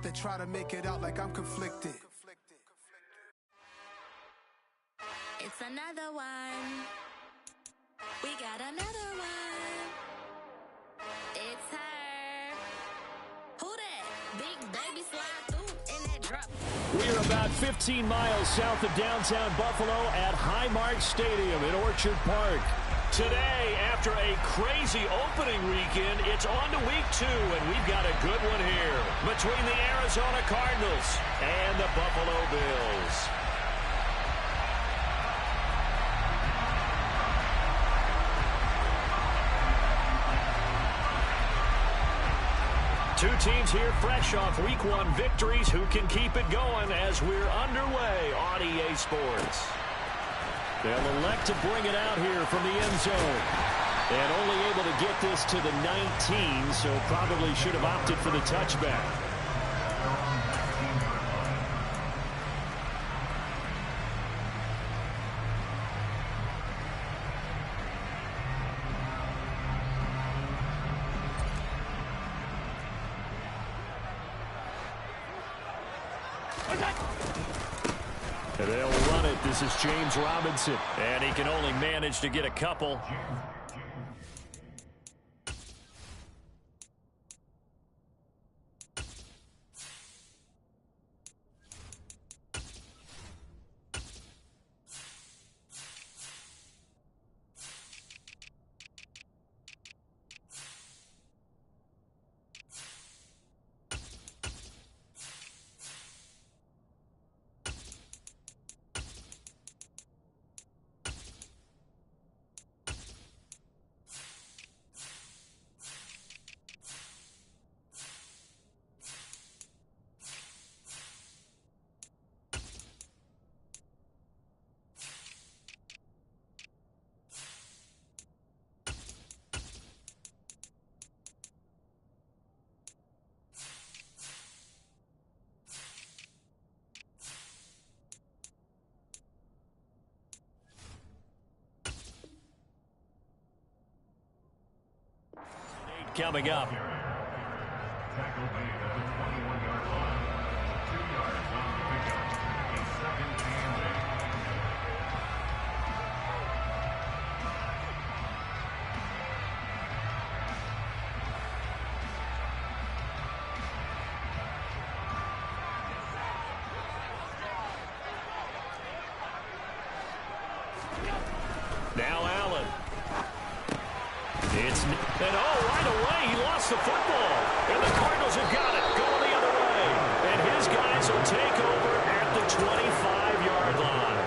They try to make it out like I'm conflicted. It's another one. We got another one. It's her. Who that? Big baby slide through in that drop. We are about 15 miles south of downtown Buffalo at Highmark Stadium in Orchard Park. Today, after a crazy opening weekend, it's on to week 2, and we've got a good one here between the Arizona Cardinals and the Buffalo Bills. Two teams here fresh off Week 1 victories who can keep it going as we're underway on EA Sports. They'll elect to bring it out here from the end zone. And only able to get this to the 19, so probably should have opted for the touchback. And they'll run it. This is James Robinson. And he can only manage to get a couple. Coming up. Tackle made at the 21-yard line. 2 yards on the pickup. A second and 8. Now Allen. And right away, he lost the football. And the Cardinals have got it, going the other way. And his guys will take over at the 25-yard line.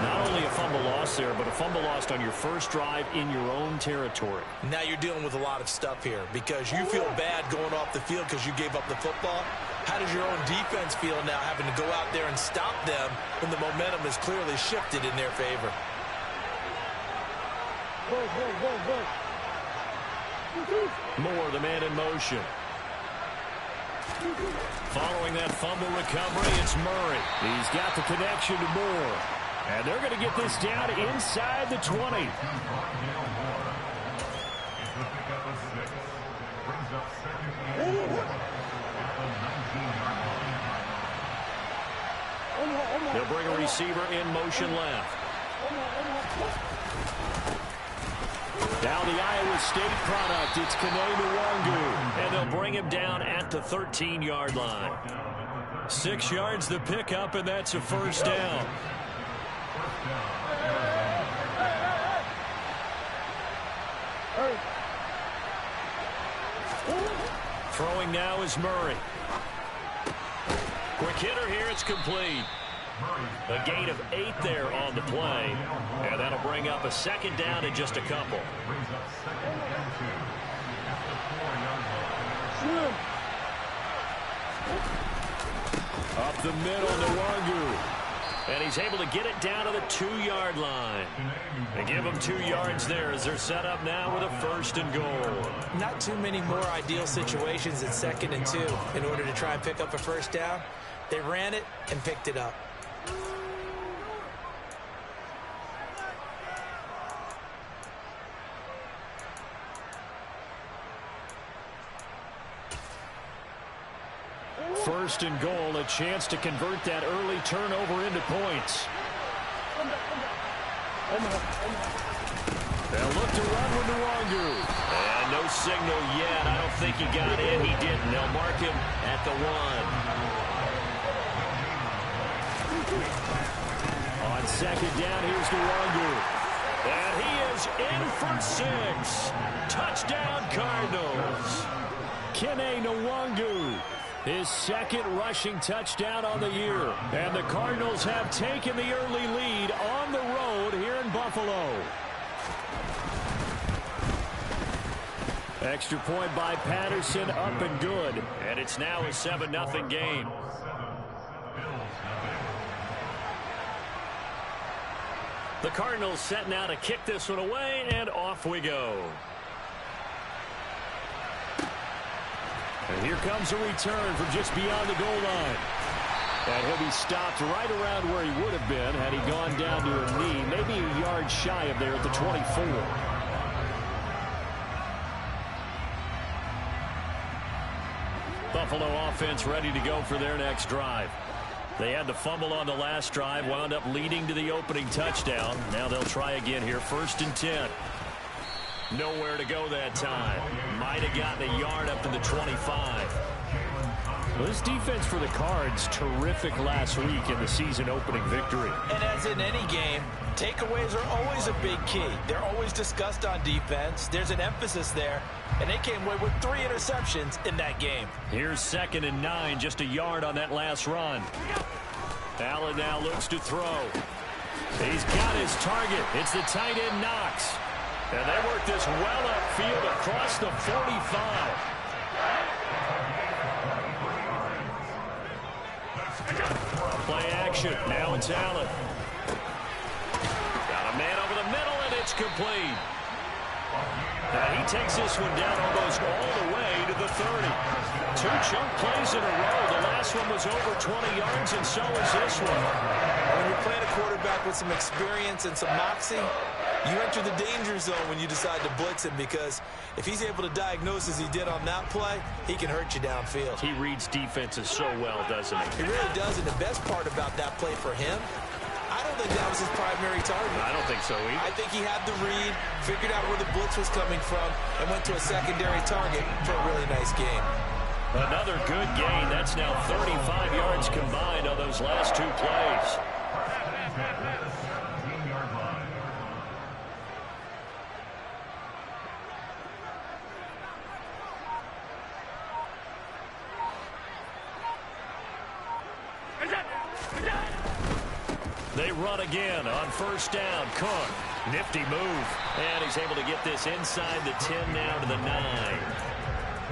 Not only a fumble loss there, but a fumble lost on your first drive in your own territory. Now you're dealing with a lot of stuff here because you feel bad going off the field because you gave up the football. How does your own defense feel now having to go out there and stop them when the momentum is clearly shifted in their favor? Moore, the man in motion. Following that fumble recovery, it's Murray. He's got the connection to Moore. And they're going to get this down inside the 20. They'll bring a receiver in motion left. Now the Iowa State product, it's Kene Nwangu, and they'll bring him down at the 13-yard line. 6 yards the pickup, and that's a first down. Throwing now is Murray. Quick hitter here, it's complete. A gain of 8 there on the play, and that'll bring up a second down in just a couple. Up the middle, Nwangu. And he's able to get it down to the 2-yard line. And give him 2 yards there as they're set up now with a first and goal. Not too many more ideal situations at 2nd and 2 in order to try and pick up a first down. They ran it and picked it up. First and goal, a chance to convert that early turnover into points. They'll look to run with Nwangu. And no signal yet. I don't think he got in. He didn't. They'll mark him at the 1. On second down, here's Nwangu. And he is in for 6. Touchdown, Cardinals. Kene Nwangu, his second rushing touchdown on the year. And the Cardinals have taken the early lead on the road here in Buffalo. Extra point by Patterson, up and good. And it's now a 7-0 game. The Cardinals set now to kick this one away, and off we go. And here comes a return from just beyond the goal line. And he'll be stopped right around where he would have been had he gone down to a knee, maybe a yard shy of there at the 24. Buffalo offense ready to go for their next drive. They had the fumble on the last drive, wound up leading to the opening touchdown. Now they'll try again here, 1st and 10. Nowhere to go that time. Might have gotten a yard up to the 25. Well, this defense for the Cards, terrific last week in the season-opening victory. And as in any game, takeaways are always a big key. They're always discussed on defense. There's an emphasis there, and they came away with 3 interceptions in that game. Here's 2nd and 9, just a yard on that last run. Allen now looks to throw. He's got his target. It's the tight end Knox. And they work this well upfield across the 45. Play action. Now it's Allen. Got a man over the middle, and it's complete. Now he takes this one down almost all the way to the 30. 2 chunk plays in a row. The last one was over 20 yards, and so is this one. When you're playing a quarterback with some experience and some moxie, you enter the danger zone when you decide to blitz him, because if he's able to diagnose as he did on that play, he can hurt you downfield. He reads defenses so well, doesn't he? He really does, and the best part about that play for him, I don't think that was his primary target. I don't think so either. I think he had the read, figured out where the blitz was coming from, and went to a secondary target for a really nice game. Another good gain. That's now 35 yards combined on those last 2 plays. They run again on 1st down. Cook, nifty move. And he's able to get this inside the 10 now to the 9.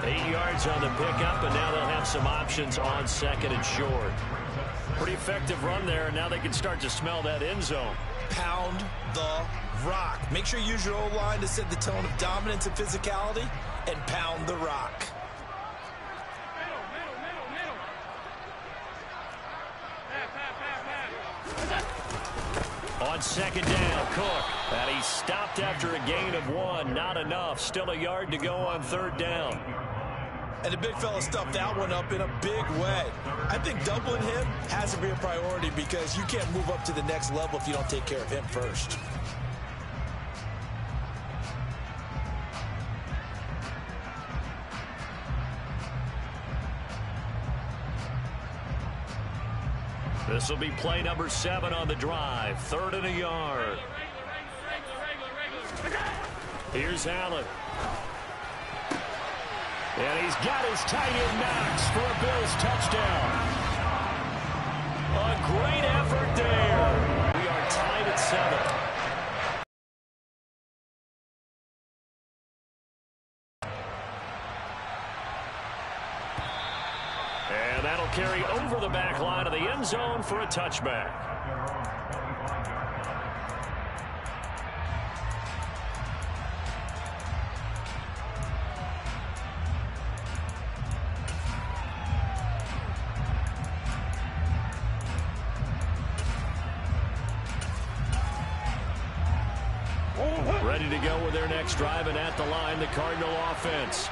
8 yards on the pickup, and now they'll have some options on 2nd and short. Pretty effective run there, and now they can start to smell that end zone. Pound the rock. Make sure you use your O-line to set the tone of dominance and physicality, and pound the rock. On 2nd down, Cook. And he stopped after a gain of 1. Not enough. Still a yard to go on 3rd down. And the big fella stuffed that one up in a big way. I think doubling him has to be a priority, because you can't move up to the next level if you don't take care of him first. This will be play number 7 on the drive. 3rd and a yard. Here's Allen. And he's got his tight end Knox for a Bills touchdown. A great effort there. We are tied at 7. And that'll carry over the back line of the end zone for a touchback. Ready to go with their next drive, and at the line, the Cardinal offense.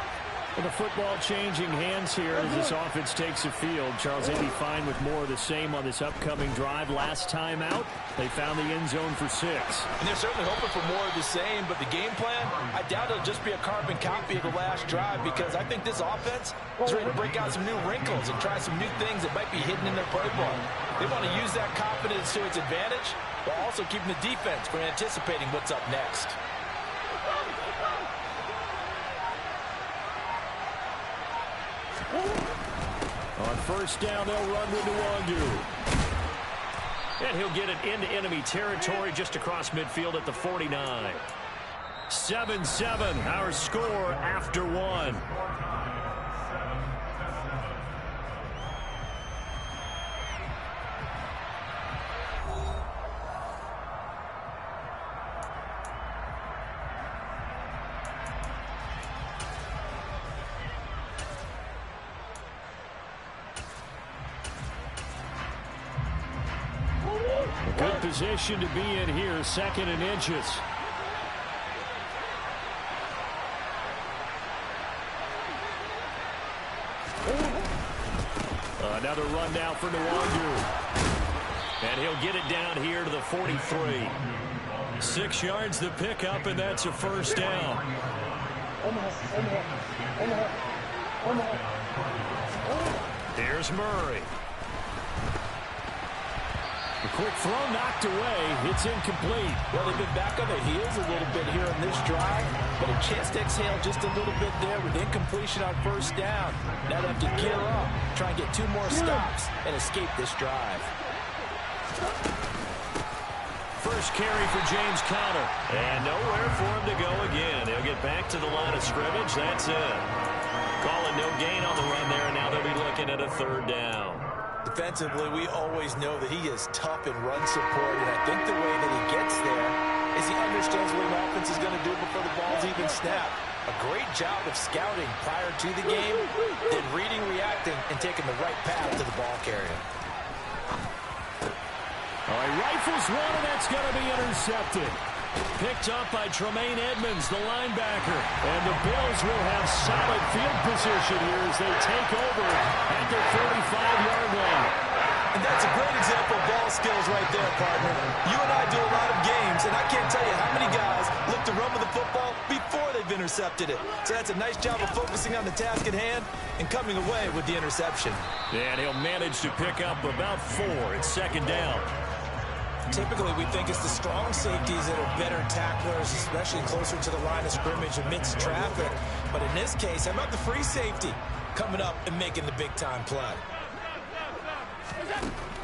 Well, the football changing hands here as this offense takes the field. Charles, they'd be fine with more of the same on this upcoming drive. Last time out, they found the end zone for 6. And they're certainly hoping for more of the same, but the game plan, I doubt it'll just be a carbon copy of the last drive, because I think this offense is ready to break out some new wrinkles and try some new things that might be hidden in their playbook. They want to use that confidence to its advantage, while also keeping the defense from anticipating what's up next. On first down, they'll run with Nwangu. And he'll get it into enemy territory just across midfield at the 49. 7-7, our score after 1. Good position to be in here, 2nd and inches. Another run now for Nwangu. And he'll get it down here to the 43. 6 yards the pickup, and that's a first down. Here's Murray. A quick throw knocked away. It's incomplete. Well, they've been back on their heels a little bit here in this drive, but a chance to exhale just a little bit there with incompletion on first down. Now they have to gear up, try and get 2 more stops, and escape this drive. First carry for James Conner. And nowhere for him to go again. He'll get back to the line of scrimmage. That's it. Calling no gain on the run there, and now they'll be looking at a 3rd down. Defensively, we always know that he is tough in run support, and I think the way that he gets there is he understands what an offense is going to do before the ball's even snapped. A great job of scouting prior to the game, then reading, reacting, and taking the right path to the ball carrier. All right, rifles one, and that's going to be intercepted. Picked up by Tremaine Edmonds, the linebacker. And the Bills will have solid field position here as they take over at their 45-yard line. And that's a great example of ball skills right there, partner. You and I do a lot of games, and I can't tell you how many guys look to run with the football before they've intercepted it. So that's a nice job of focusing on the task at hand and coming away with the interception. And he'll manage to pick up about 4. It's 2nd down. Typically, we think it's the strong safeties that are better tacklers, especially closer to the line of scrimmage amidst traffic. But in this case, how about the free safety coming up and making the big-time play?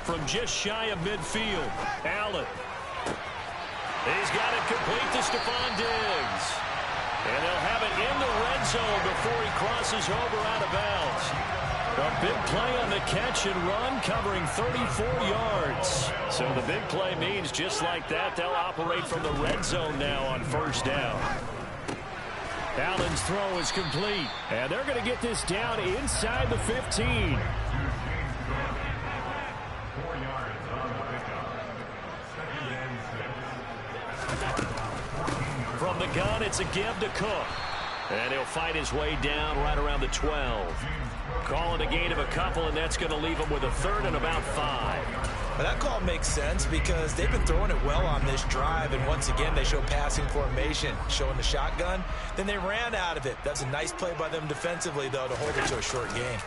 From just shy of midfield, Allen. He's got it complete to Stephon Diggs. And they'll have it in the red zone before he crosses over out of bounds. A big play on the catch and run, covering 34 yards. So the big play means just like that, they'll operate from the red zone now on first down. Allen's throw is complete, and they're going to get this down inside the 15. 4 yards on the pickup. 2nd and 6. From the gun, it's a give to Cook. And he'll fight his way down right around the 12. Calling a gain of a couple, and that's going to leave him with a 3rd and about 5. Well, that call makes sense because they've been throwing it well on this drive, and once again they show passing formation, showing the shotgun. Then they ran out of it. That's a nice play by them defensively, though, to hold it to a short gain.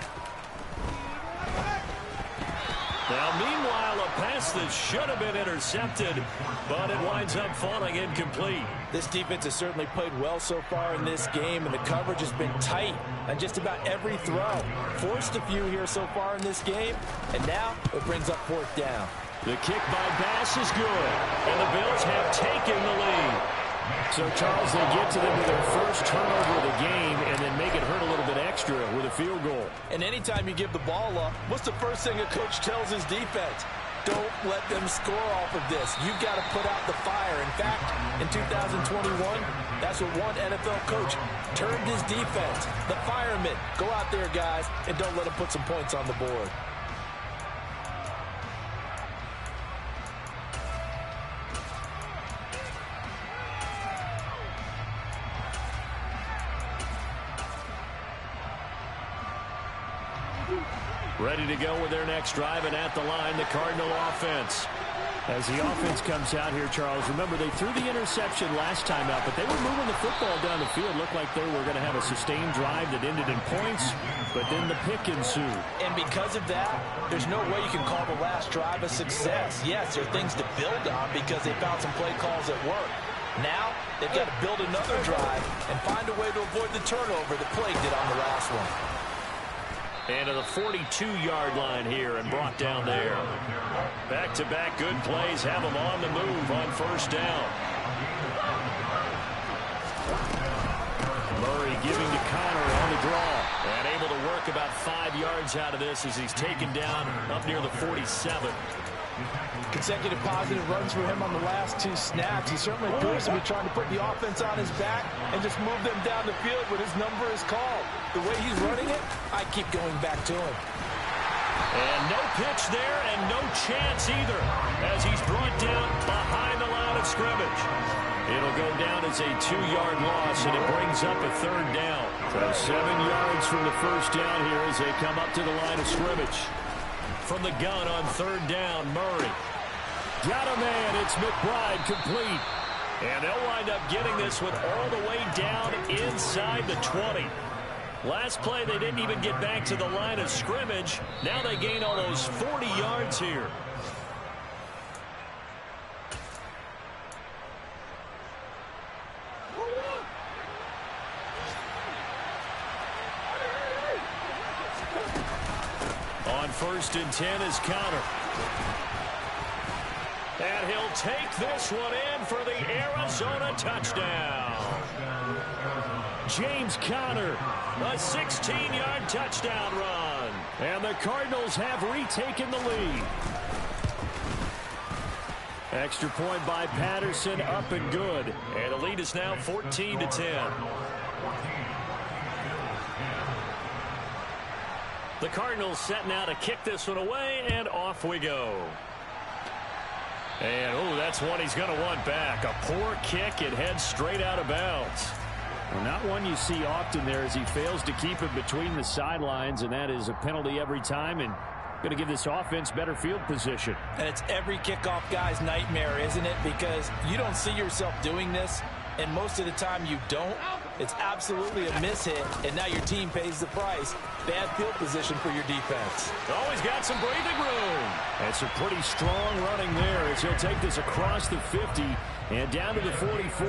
Now, meanwhile, a pass that should have been intercepted, but it winds up falling incomplete. This defense has certainly played well so far in this game, and the coverage has been tight on just about every throw. Forced a few here so far in this game, and now it brings up 4th down. The kick by Bass is good, and the Bills have taken the lead. So, Charles, they get to them with their first turnover of the game and then make it hurt a little bit extra with a field goal. And anytime you give the ball up, what's the first thing a coach tells his defense? Don't let them score off of this. You've got to put out the fire. In fact, in 2021, that's what one NFL coach termed his defense. The firemen. Go out there, guys, and don't let them put some points on the board. Ready to go with their next drive, and at the line, the Cardinal offense. As the offense comes out here, Charles, remember they threw the interception last time out, but they were moving the football down the field. Looked like they were going to have a sustained drive that ended in points, but then the pick ensued. And because of that, there's no way you can call the last drive a success. Yes, there are things to build on because they found some play calls that work. Now, they've got to build another drive and find a way to avoid the turnover that plagued it on the last one. And to the 42-yard line here and brought down there. Back-to-back good plays have them on the move on first down. Murray giving to Connor on the draw. And able to work about 5 yards out of this as he's taken down up near the 47. Consecutive positive runs for him on the last 2 snaps. He certainly appears to be trying to put the offense on his back and just move them down the field when his number is called. The way he's running it, I keep going back to him. And no pitch there and no chance either as he's brought down behind the line of scrimmage. It'll go down as a 2-yard loss, and it brings up a 3rd down. So 7 yards from the first down here as they come up to the line of scrimmage. From the gun on 3rd down, Murray. Got a man, it's McBride complete. And they'll wind up getting this one all the way down inside the 20. Last play, they didn't even get back to the line of scrimmage. Now they gain almost 40 yards here. On 1st and 10 is Connor. And he'll take this one in for the Arizona touchdown. James Conner, a 16-yard touchdown run. And the Cardinals have retaken the lead. Extra point by Patterson, up and good. And the lead is now 14-10. The Cardinals set now to kick this one away, and off we go. And, oh, that's one he's going to want back. A poor kick. It heads straight out of bounds. Well, not one you see often there as he fails to keep it between the sidelines, and that is a penalty every time, and going to give this offense better field position. And it's every kickoff guy's nightmare, isn't it? Because you don't see yourself doing this, and most of the time you don't. It's absolutely a mishit, and now your team pays the price. Bad field position for your defense. Oh, he's got some breathing room. That's a pretty strong running there as he'll take this across the 50 and down to the 44.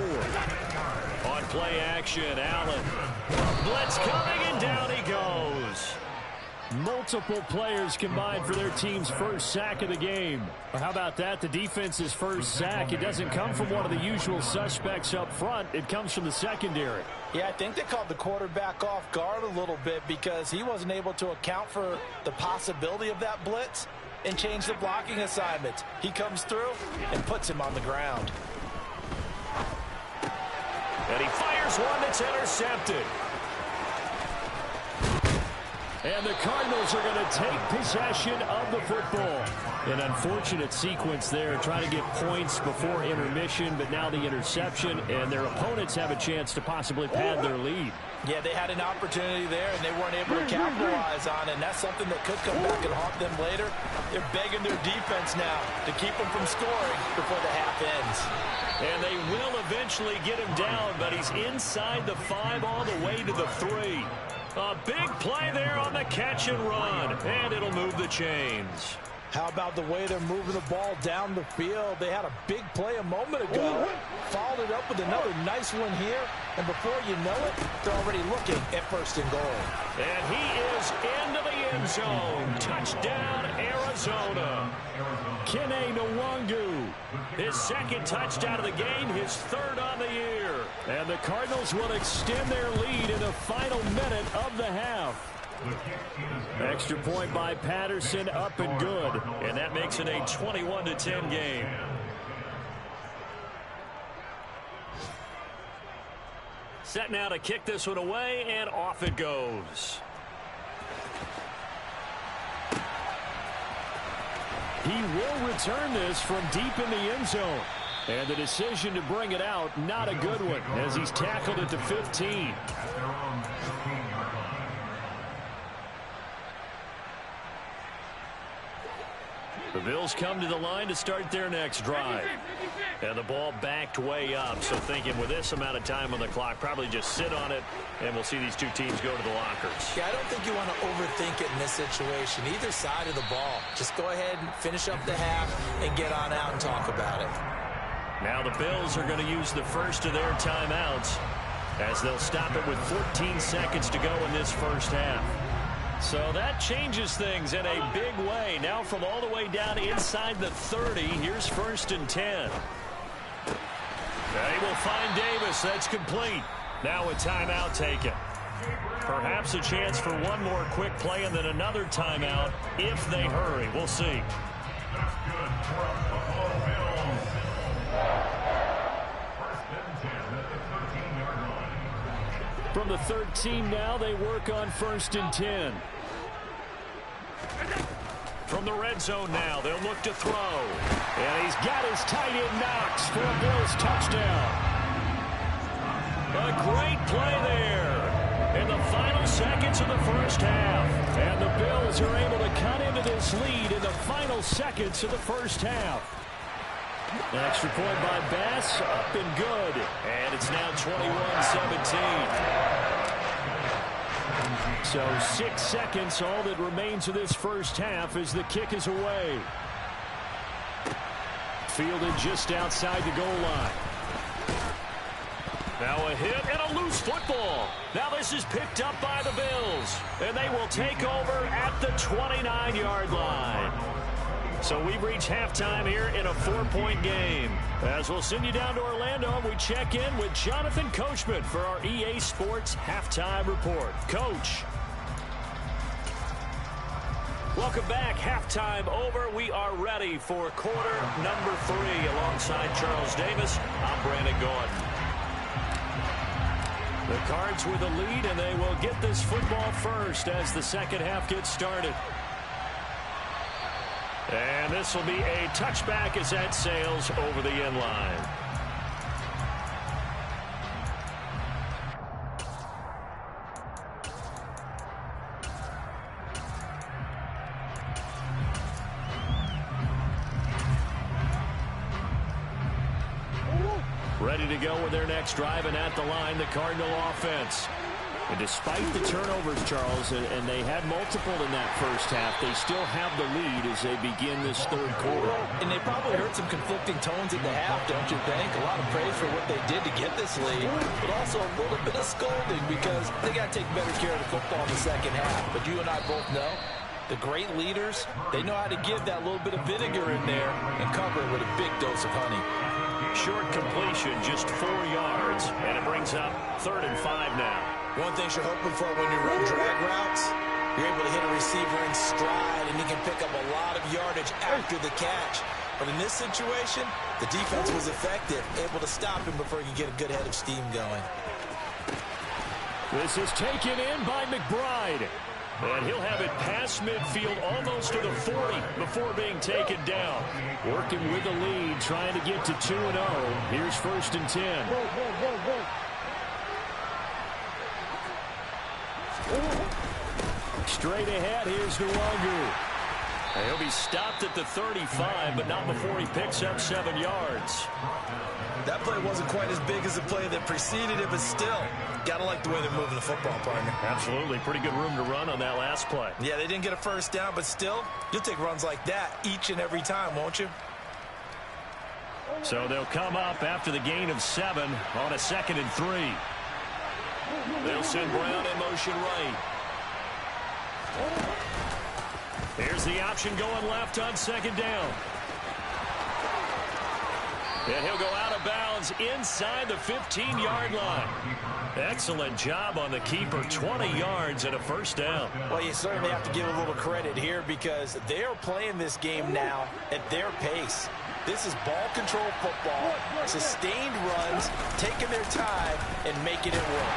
On play action, Allen. Blitz coming, and down he goes. Multiple players combined for their team's first sack of the game. Well, how about that? The defense's first sack. It doesn't come from one of the usual suspects up front. It comes from the secondary. Yeah, I think they called the quarterback off guard a little bit because he wasn't able to account for the possibility of that blitz and change the blocking assignment. He comes through and puts him on the ground. And he fires one that's intercepted. And the Cardinals are going to take possession of the football. An unfortunate sequence there, trying to get points before intermission, but now the interception, and their opponents have a chance to possibly pad their lead. Yeah, they had an opportunity there, and they weren't able to capitalize on it, and that's something that could come back and haunt them later. They're begging their defense now to keep them from scoring before the half ends. And they will eventually get him down, but he's inside the 5 all the way to the 3. A big play there on the catch and run, and it'll move the chains. How about the way they're moving the ball down the field? They had a big play a moment ago. Followed it up with another nice one here, and before you know it, they're already looking at 1st and goal. And he is into the end zone. Touchdown, Arizona. Kene Nwangu, his 2nd touchdown of the game, his 3rd on the year. And the Cardinals will extend their lead in the final minute of the half. Extra point by Patterson, up and good. And that makes it a 21-10 game. Set now to kick this one away, and off it goes. He will return this from deep in the end zone. And the decision to bring it out, not a good one, as he's tackled at the 15. The Bills come to the line to start their next drive. And the ball backed way up. So thinking with this amount of time on the clock, probably just sit on it, and we'll see these two teams go to the lockers. Yeah, I don't think you want to overthink it in this situation. Either side of the ball. Just go ahead and finish up the half and get on out and talk about it. Now the Bills are going to use the first of their timeouts as they'll stop it with 14 seconds to go in this first half. So that changes things in a big way. Now from all the way down inside the 30, here's 1st and 10. They will find Davis. That's complete. Now a timeout taken. Perhaps a chance for one more quick play and then another timeout if they hurry. We'll see. That's good for the Buffalo Bills. 1st and 10 at the 13-yard line. From the 13 now, they work on 1st and 10. From the red zone now, they'll look to throw. And he's got his tight end Knox for a Bills touchdown. A great play there in the final seconds of the first half. And the Bills are able to cut into this lead in the final seconds of the first half. An extra point by Bass, up and good. And it's now 21-17. So 6 seconds, all that remains of this first half as the kick is away. Fielded just outside the goal line. Now a hit and a loose football. Now this is picked up by the Bills. And they will take over at the 29-yard line. So we've reached halftime here in a 4-point game. As we'll send you down to Orlando, we check in with Jonathan Coachman for our EA Sports Halftime Report. Coach. Welcome back. Halftime over. We are ready for quarter number 3. Alongside Charles Davis, I'm Brandon Gordon. The Cards with the lead, and they will get this football first as the second half gets started. And this will be a touchback as that sails over the end line. Ready to go with their next drive, and at the line, the Cardinal offense. And despite the turnovers, Charles, and they had multiple in that first half, they still have the lead as they begin this third quarter. And they probably heard some conflicting tones at the half, don't you think? A lot of praise for what they did to get this lead, but also a little bit of scolding because they got to take better care of the football in the second half. But you and I both know the great leaders, they know how to give that little bit of vinegar in there and cover it with a big dose of honey. Short completion, just 4 yards, and it brings up 3rd and 5 now. One thing you're hoping for when you run drag routes, you're able to hit a receiver in stride, and he can pick up a lot of yardage after the catch. But in this situation, the defense was effective, able to stop him before he could get a good head of steam going. This is taken in by McBride. And he'll have it past midfield almost to the 40 before being taken down. Working with the lead, trying to get to 2-0. Here's 1st and 10. Straight ahead, here's Nwangu. He'll be stopped at the 35, but not before he picks up 7 yards. That play wasn't quite as big as the play that preceded it, but still, got to like the way they're moving the football, partner. Absolutely. Pretty good room to run on that last play. Yeah, they didn't get a first down, but still, you'll take runs like that each and every time, won't you? So they'll come up after the gain of 7 on a 2nd and 3. They'll send Brown in motion right. Here's the option going left on 2nd down. And he'll go out of bounds inside the 15-yard line. Excellent job on the keeper. 20 yards and a first down. Well, you certainly have to give a little credit here because they are playing this game now at their pace. This is ball control football, sustained runs, taking their time, and making it work.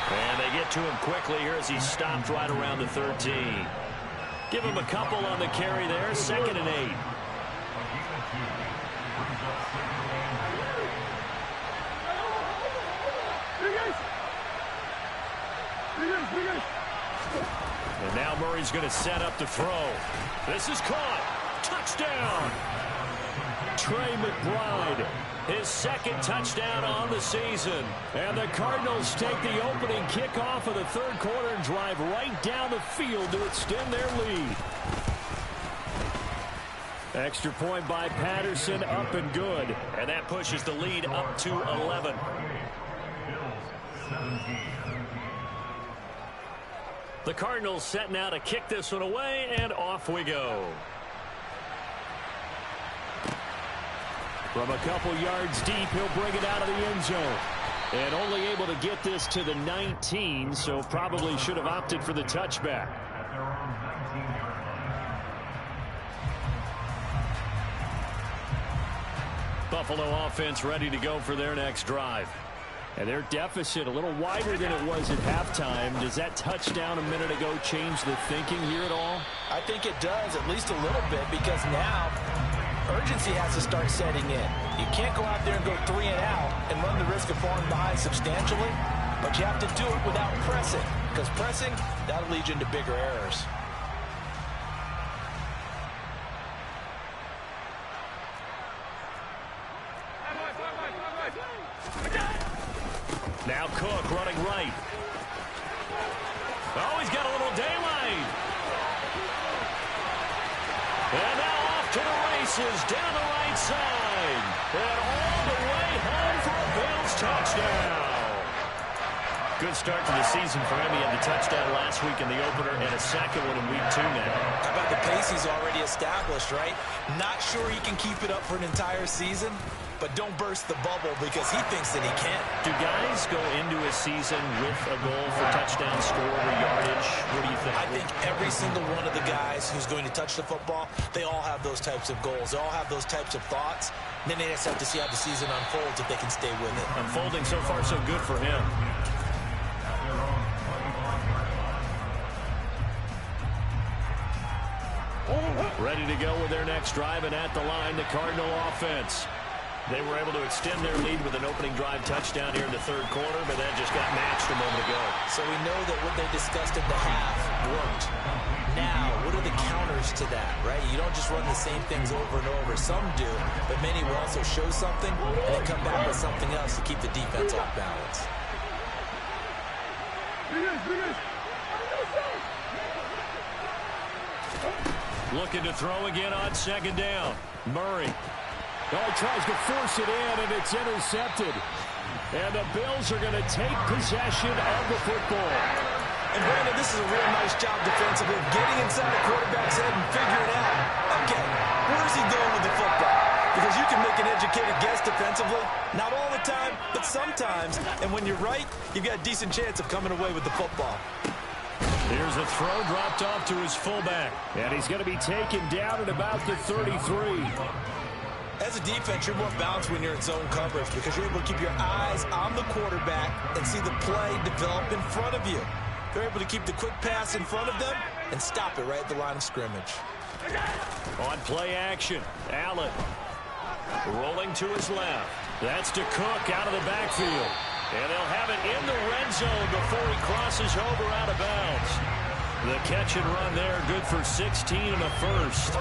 And they get to him quickly here as he's stopped right around the 13. Give him a couple on the carry there. 2nd and 8. And now Murray's going to set up to throw. This is caught. touchdown. Trey McBride, his second touchdown on the season. And the Cardinals take the opening kickoff of the third quarter and drive right down the field to extend their lead. Extra point by Patterson, up and good. And that pushes the lead up to 11. The Cardinals setting out to kick this one away, and off we go. From a couple yards deep, he'll bring it out of the end zone. And only able to get this to the 19, so probably should have opted for the touchback. Buffalo offense ready to go for their next drive. And their deficit a little wider than it was at halftime. Does that touchdown a minute ago change the thinking here at all? I think it does, at least a little bit, because now urgency has to start setting in. You can't go out there and go 3 and out and run the risk of falling behind substantially, but you have to do it without pressing, because pressing, that'll lead you into bigger errors. Now Cook running right. Oh, he's got a little daylight. And now off to the races down the right side. And all the way home for a Bills touchdown. Good start to the season for him. He had the touchdown last week in the opener and a second one in week 2 now. How about the pace he's already established, right? Not sure he can keep it up for an entire season, but don't burst the bubble because he thinks that he can. Do guys go into a season with a goal for touchdown score or yardage? What do you think? I think every single one of the guys who's going to touch the football, they all have those types of goals. They all have those types of thoughts. And then they just have to see how the season unfolds if they can stay with it. Unfolding so far so good for him. Ready to go with their next drive, and at the line, the Cardinal offense. They were able to extend their lead with an opening drive touchdown here in the third quarter, but that just got matched a moment ago. So we know that what they discussed at the half worked. Now, what are the counters to that, right? You don't just run the same things over and over. Some do, but many will also show something and then come back with something else to keep the defense off balance. Looking to throw again on second down. Murray. Oh, tries to force it in, and it's intercepted. And the Bills are going to take possession of the football. And Brandon, this is a real nice job defensively of getting inside the quarterback's head and figuring out, okay, where's he going with the football? Because you can make an educated guess defensively. Not all the time, but sometimes. And when you're right, you've got a decent chance of coming away with the football. Here's a throw dropped off to his fullback. And he's going to be taken down at about the 33. As a defense, you're more balanced when you're in zone coverage because you're able to keep your eyes on the quarterback and see the play develop in front of you. You're able to keep the quick pass in front of them and stop it right at the line of scrimmage. On play action, Allen rolling to his left. That's to Cook out of the backfield. And they'll have it in the red zone before he crosses over out of bounds. The catch and run there, good for 16 and a first.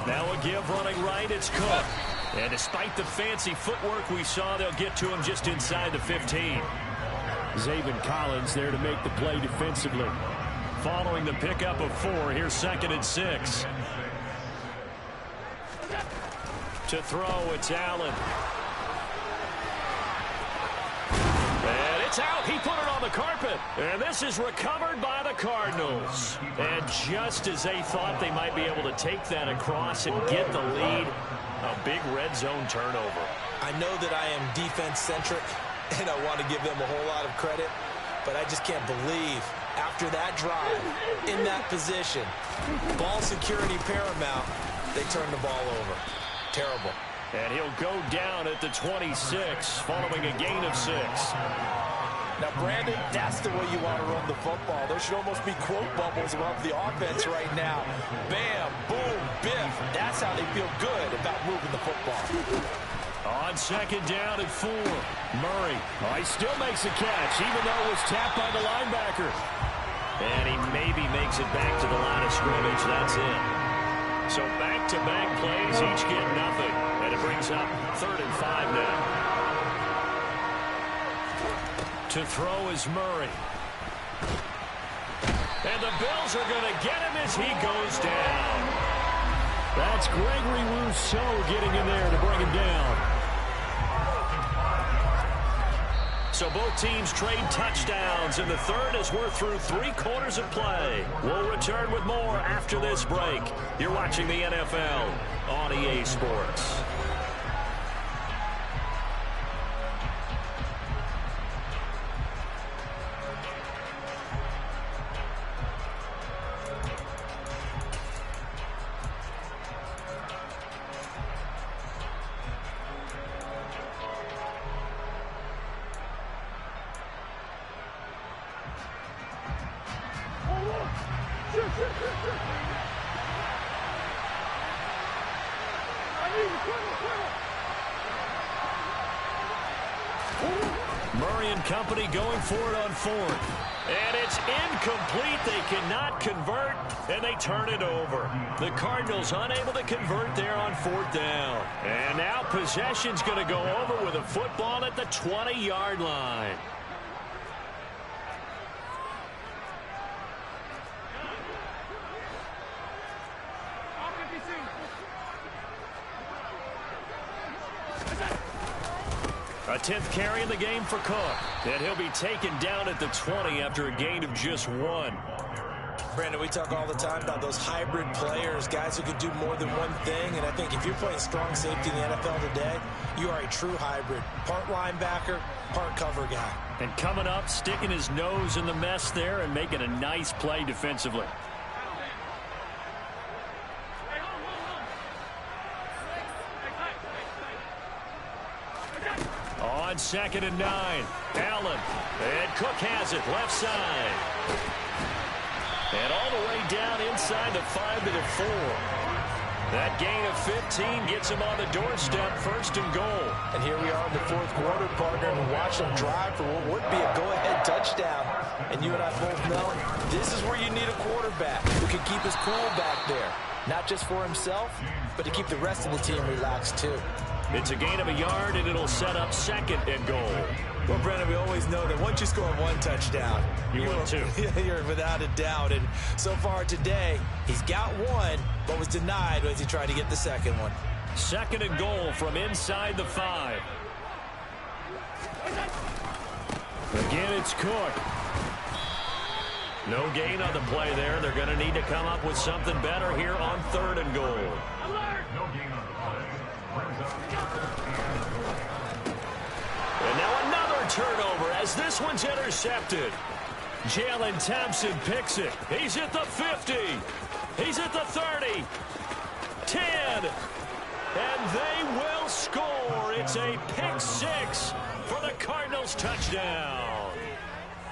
Now a give running right, it's Cook. And despite the fancy footwork we saw, they'll get to him just inside the 15. Zaven Collins there to make the play defensively. Following the pickup of 4, here's 2nd and 6. To throw, it's Allen. And it's out. He put it on the carpet. And this is recovered by the Cardinals. And just as they thought they might be able to take that across and get the lead, a big red zone turnover. I know that I am defense-centric, and I want to give them a whole lot of credit, but I just can't believe after that drive, in that position, ball security paramount, they turn the ball over. Terrible. And he'll go down at the 26 following a gain of 6. Now, Brandon, that's the way you want to run the football. There should almost be quote bubbles above the offense right now. Bam, boom, biff. That's how they feel good about moving the football. On second down at 4. Murray. Oh, he still makes a catch, even though it was tapped by the linebacker. And he maybe makes it back to the line of scrimmage. That's it. So back-to-back plays, each get nothing. And it brings up 3rd and 5 now. To throw is Murray. And the Bills are going to get him as he goes down. That's Gregory Rousseau getting in there to bring him down. So both teams trade touchdowns in the third as we're through 3 quarters of play. We'll return with more after this break. You're watching the NFL on EA Sports. Murray and company going for it on 4th. And it's incomplete. They cannot convert, and they turn it over. The Cardinals unable to convert there on 4th down. And now possession's going to go over with a football at the 20-yard line. A 10th carry in the game for Cook. And he'll be taken down at the 20 after a gain of just 1. Brandon, we talk all the time about those hybrid players, guys who can do more than one thing. And I think if you're playing strong safety in the NFL today, you are a true hybrid. Part linebacker, part cover guy. And coming up, sticking his nose in the mess there and making a nice play defensively. On 2nd and 9, Allen, and Cook has it, left side. And all the way down inside the 5 to the 4. That gain of 15 gets him on the doorstep, 1st and goal. And here we are in the 4th quarter, partner, and watch them drive for what would be a go-ahead touchdown. And you and I both know this is where you need a quarterback who can keep his cool back there. Not just for himself, but to keep the rest of the team relaxed, too. It's a gain of a yard, and it'll set up 2nd and goal. Well, Brendan, we always know that once you score 1 touchdown, you win 2. You're without a doubt. And so far today, he's got 1, but was denied as he tried to get the 2nd one. 2nd and goal from inside the 5. Again, it's Cook. No gain on the play there. They're going to need to come up with something better here on 3rd and goal. No gain on the play. And now another turnover as this one's intercepted. Jalen Thompson picks it. He's at the 50. He's at the 30. 10. And they will score. It's a pick 6 for the Cardinals touchdown.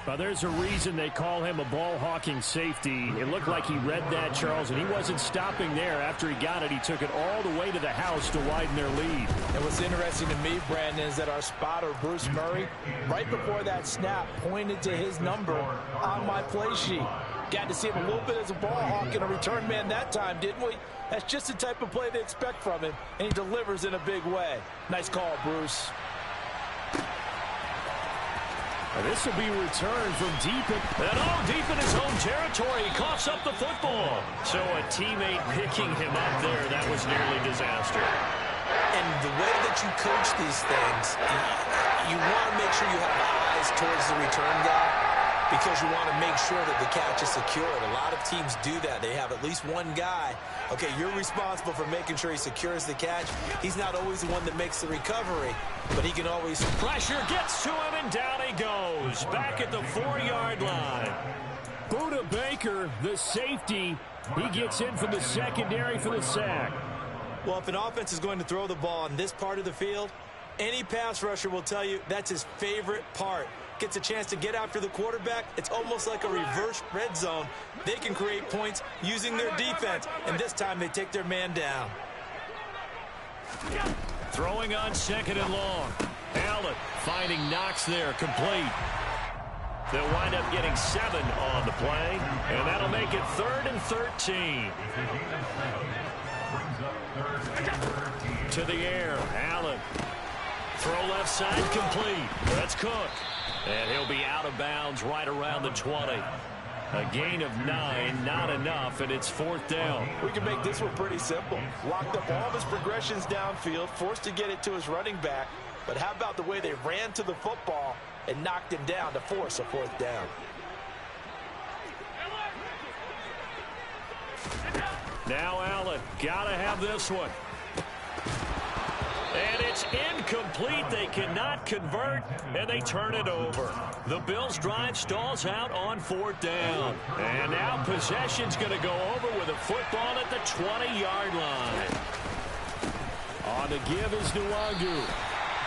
Well, there's a reason they call him a ball-hawking safety. It looked like he read that, Charles, and he wasn't stopping there. After he got it, he took it all the way to the house to widen their lead. And what's interesting to me, Brandon, is that our spotter, Bruce Murray, right before that snap, pointed to his number on my play sheet. Got to see him a little bit as a ball hawk and a return man that time, didn't we? That's just the type of play they expect from him, and he delivers in a big way. Nice call, Bruce. This will be returned from deep in his own territory. He coughs up the football. So a teammate picking him up there, that was nearly disaster. And the way that you coach these things, you want to make sure you have eyes towards the return guy because you want to make sure that the catch is secured. A lot of teams do that. They have at least one guy. Okay, you're responsible for making sure he secures the catch. He's not always the one that makes the recovery, but he can always... Pressure gets to him, and down he goes. Back at the 4-yard line. Buda Baker, the safety, he gets in from the secondary for the sack. Well, if an offense is going to throw the ball on this part of the field, any pass rusher will tell you that's his favorite part. Gets a chance to get after the quarterback. It's almost like a reverse red zone. They can create points using their defense, and this time they take their man down. Throwing on 2nd and long. Allen finding Knox there, complete. They'll wind up getting 7 on the play, and that'll make it 3rd and 13. To the air, Allen. Throw left side, complete. That's Cook. And he'll be out of bounds right around the 20. A gain of 9, not enough, and it's 4th down. We can make this one pretty simple. Locked up all of his progressions downfield, forced to get it to his running back. But how about the way they ran to the football and knocked him down to force a 4th down? Now Allen, gotta have this one. And it's incomplete. They cannot convert, and they turn it over. The Bills' drive stalls out on 4th down. And now possession's going to go over with a football at the 20-yard line. On the give is Nwangu.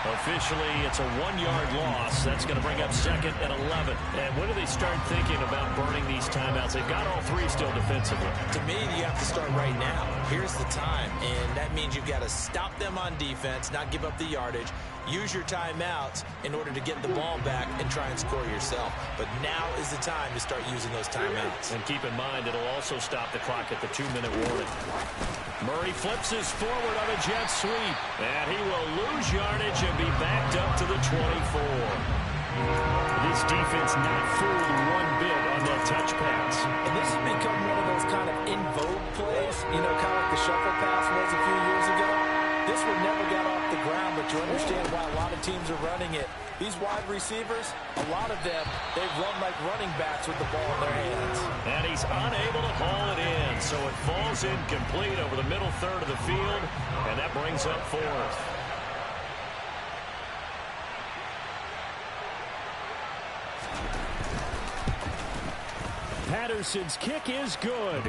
Officially, it's a 1-yard loss. That's going to bring up 2nd and 11. And when do they start thinking about burning these timeouts? They've got all 3 still defensively. To me, you have to start right now. Here's the time, and that means you've got to stop them on defense, not give up the yardage, use your timeouts in order to get the ball back and try and score yourself. But now is the time to start using those timeouts. And keep in mind, it'll also stop the clock at the 2-minute warning. Murray flips his forward on a jet sweep, and he will lose yardage and be backed up to the 24. This defense not fooled one bit on that touch pass. And this has become one of those kind of in vogue plays, you know, kind of like the shuffle pass was a few years ago. This one never got off the ground, but you understand why a lot of teams are running it. These wide receivers, a lot of them, they run like running backs with the ball in their hands. And he's unable to haul it in, so it falls incomplete over the middle third of the field, and that brings up 4th. Patterson's kick is good.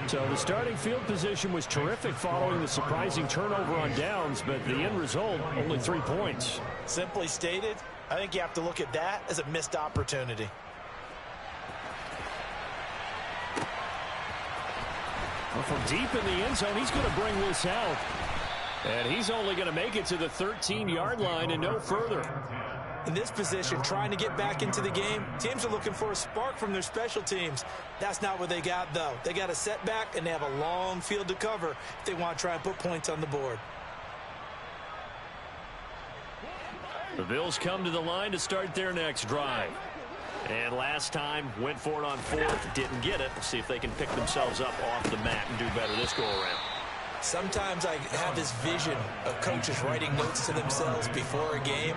So the starting field position was terrific following the surprising turnover on downs, but the end result, only 3 points. Simply stated, I think you have to look at that as a missed opportunity. Well, from deep in the end zone, he's going to bring this out. And he's only going to make it to the 13-yard line and no further. In this position, trying to get back into the game, teams are looking for a spark from their special teams. That's not what they got, though. They got a setback, and they have a long field to cover if they want to try and put points on the board. The Bills come to the line to start their next drive. And last time, went for it on 4th, didn't get it. See if they can pick themselves up off the mat and do better this go-around. Sometimes I have this vision of coaches writing notes to themselves before a game,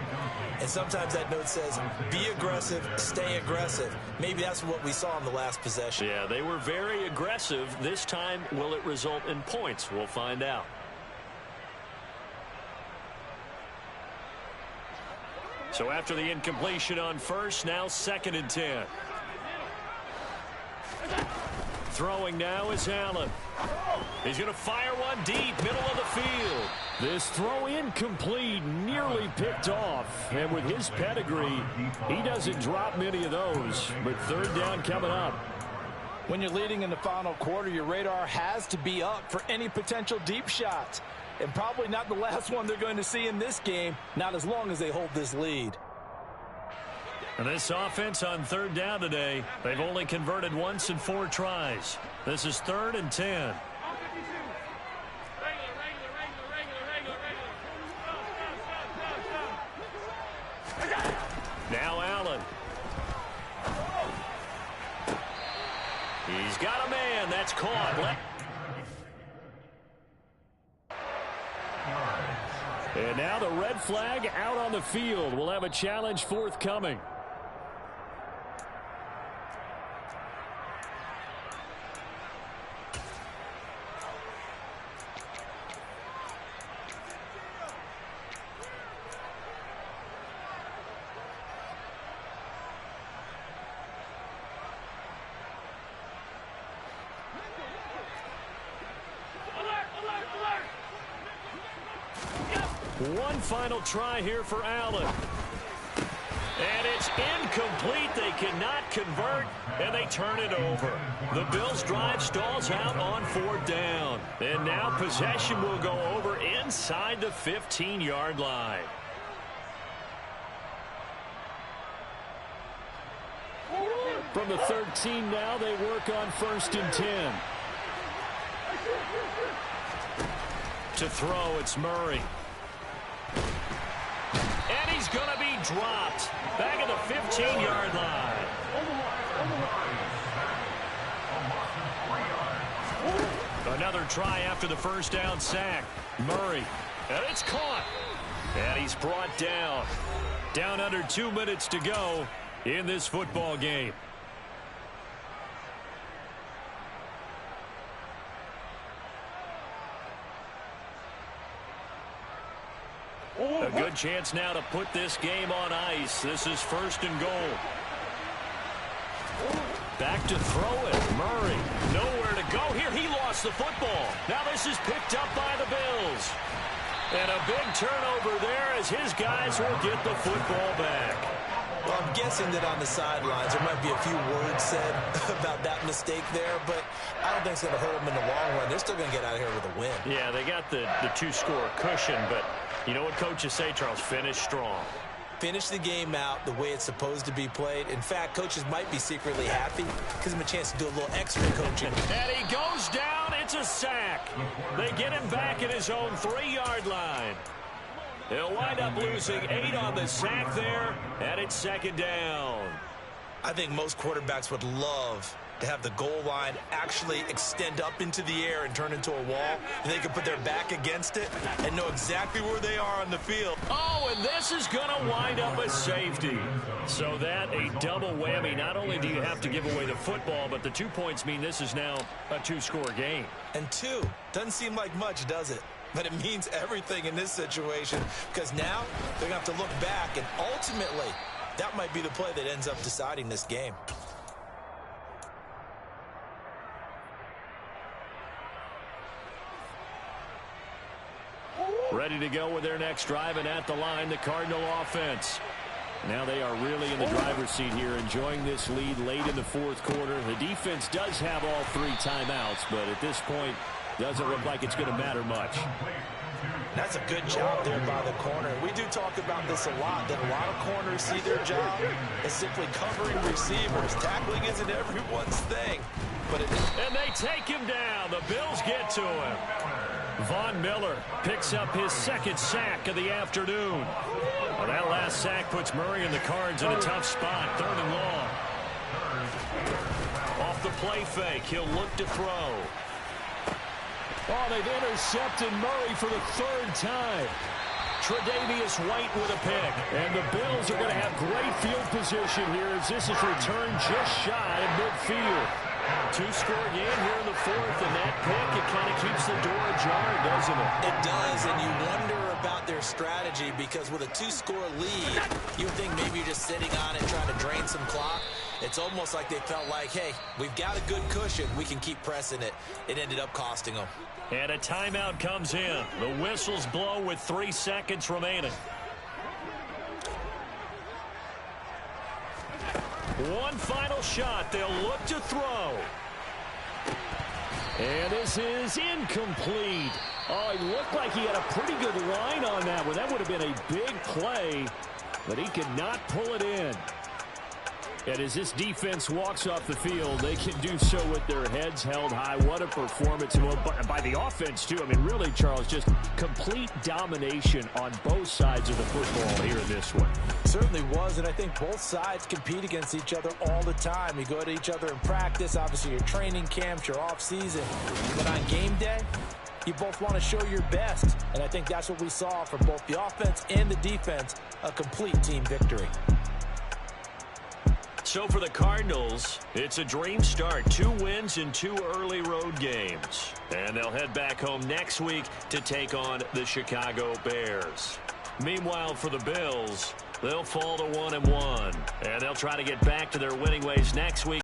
and sometimes that note says, be aggressive, stay aggressive. Maybe that's what we saw in the last possession. Yeah, they were very aggressive. This time, will it result in points? We'll find out. So after the incompletion on 1st, now 2nd and 10. Throwing now is Allen. He's going to fire one deep, middle of the field. This throw incomplete, nearly picked off. And with his pedigree, he doesn't drop many of those. But 3rd down coming up. When you're leading in the final quarter, your radar has to be up for any potential deep shots. And probably not the last one they're going to see in this game, not as long as they hold this lead. And this offense on 3rd down today, they've only converted once in 4 tries. This is 3rd and 10. Now Allen. He's got a man. That's caught. And now the red flag out on the field. We'll have a challenge forthcoming. One final try here for Allen. And it's incomplete. They cannot convert, and they turn it over. The Bills' drive stalls out on 4th down. And now possession will go over inside the 15-yard line. From the 13 now, they work on 1st and 10. To throw, it's Murray. And he's going to be dropped. Back at the 15-yard line. Another try after the first down sack. Murray. And it's caught. And he's brought down. Down under 2 minutes to go in this football game. A good chance now to put this game on ice. This is 1st and goal. Back to throw it. Murray. Nowhere to go here. He lost the football. Now this is picked up by the Bills. And a big turnover there as his guys will get the football back. Well, I'm guessing that on the sidelines there might be a few words said about that mistake there, but I don't think it's going to hurt them in the long run. They're still going to get out of here with a win. Yeah, they got the two-score cushion, but you know what coaches say, Charles? Finish strong. Finish the game out the way it's supposed to be played. In fact, coaches might be secretly happy because of a chance to do a little extra coaching. And he goes down. It's a sack. They get him back at his own 3-yard line. He'll wind up losing 8 on the sack there, and it's 2nd down. I think most quarterbacks would love to have the goal line actually extend up into the air and turn into a wall. And they can put their back against it and know exactly where they are on the field. Oh, and this is going to wind up a safety. So that a double whammy. Not only do you have to give away the football, but the 2 points mean this is now a 2-score game. And 2 doesn't seem like much, does it? But it means everything in this situation because now they're going to have to look back, and ultimately that might be the play that ends up deciding this game. Ready to go with their next drive, and at the line, the Cardinal offense. Now they are really in the driver's seat here, enjoying this lead late in the 4th quarter. The defense does have all 3 timeouts, but at this point, doesn't look like it's going to matter much. That's a good job there by the corner. We do talk about this a lot, that a lot of corners see their job as simply covering receivers. Tackling isn't everyone's thing, but it is. And they take him down. The Bills get to him. Von Miller picks up his 2nd sack of the afternoon. Well, that last sack puts Murray and the Cards in a tough spot. 3rd and long. Off the play fake, he'll look to throw. Oh, they've intercepted Murray for the 3rd time. Tre'Davious White with a pick. And the Bills are going to have great field position here as this is returned just shy of midfield. 2-score game here in the 4th, and that pick, it kind of keeps the door ajar, doesn't it? It does, and you wonder about their strategy because with a 2-score lead, you would think maybe you're just sitting on it trying to drain some clock. It's almost like they felt like, hey, we've got a good cushion. We can keep pressing it. It ended up costing them. And a timeout comes in. The whistles blow with 3 seconds remaining. One final shot. They'll look to throw. And this is incomplete. Oh, he looked like he had a pretty good line on that one. That would have been a big play, but he could not pull it in. And as this defense walks off the field, they can do so with their heads held high. What a performance by the offense, too. I mean, really, Charles, just complete domination on both sides of the football here in this one. Certainly was, and I think both sides compete against each other all the time. You go to each other in practice, obviously your training camps, your off-season. But on game day, you both want to show your best. And I think that's what we saw from both the offense and the defense, a complete team victory. So for the Cardinals, it's a dream start. 2 wins in 2 early road games. And they'll head back home next week to take on the Chicago Bears. Meanwhile, for the Bills, they'll fall to 1-1. And they'll try to get back to their winning ways next week.